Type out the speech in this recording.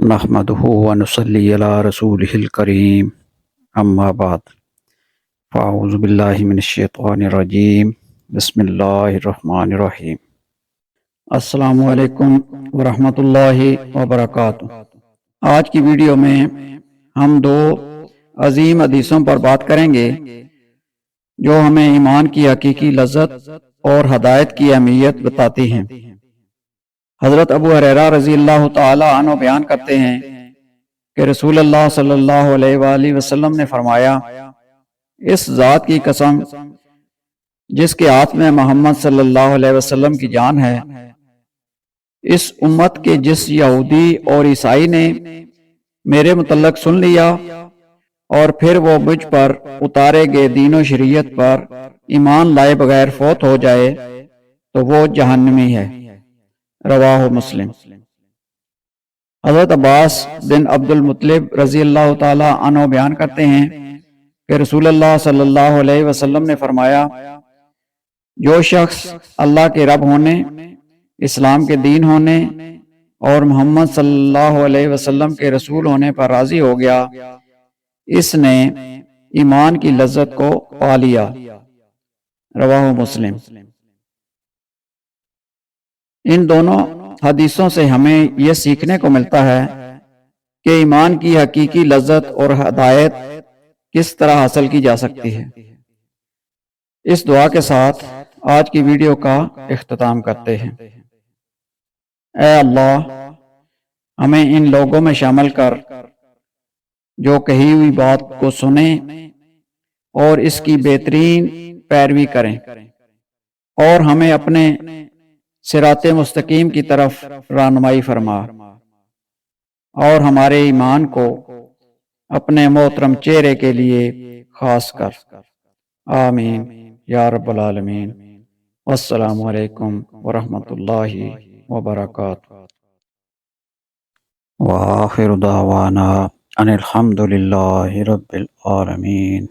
نحمدہ ونصلی علی رسولہ الکریم اما بعد فاعوذ باللہ من الشیطان الرجیم بسم اللہ الرحمن الرحیم۔ السلام علیکم ورحمۃ اللہ وبرکاتہ۔ آج کی ویڈیو میں ہم دو عظیم حدیثوں پر بات کریں گے جو ہمیں ایمان کی حقیقی لذت اور ہدایت کی اہمیت بتاتی ہیں۔ حضرت ابو ہریرہ رضی اللہ تعالی عنہ بیان کرتے ہیں کہ رسول اللہ صلی اللہ علیہ وآلہ وسلم نے فرمایا، اس ذات کی قسم جس کے ہاتھ میں محمد صلی اللہ علیہ وسلم کی جان ہے، اس امت کے جس یہودی اور عیسائی نے میرے متعلق سن لیا اور پھر وہ مجھ پر اتارے گئے دین و شریعت پر ایمان لائے بغیر فوت ہو جائے تو وہ جہنمی ہے۔ رواہ مسلم۔ حضرت عباس بن عبد المطلب رضی اللہ تعالی عنہ بیان کرتے ہیں کہ رسول اللہ صلی اللہ علیہ وسلم نے فرمایا، جو شخص اللہ کے رب ہونے، اسلام کے دین ہونے اور محمد صلی اللہ علیہ وسلم کے رسول ہونے پر راضی ہو گیا، اس نے ایمان کی لذت کو پا لیا۔ رواہ مسلم۔ ان دونوں حدیثوں سے ہمیں یہ سیکھنے کو ملتا ہے کہ ایمان کی حقیقی لذت اور ہدایت کس طرح حاصل کی جا سکتی ہے۔ اس دعا کے ساتھ آج کی ویڈیو کا اختتام کرتے ہیں۔ اے اللہ، ہمیں ان لوگوں میں شامل کر جو کہی ہوئی بات کو سنیں اور اس کی بہترین پیروی کریں، اور ہمیں اپنے صراط مستقیم کی طرف رہنمائی فرما، اور ہمارے ایمان کو اپنے محترم چہرے کے لیے خاص کر۔ آمین یا رب العالمین۔ والسلام علیکم ورحمۃ اللہ وبرکاتہ۔ وآخر دعوانا ان الحمد للہ رب العالمین۔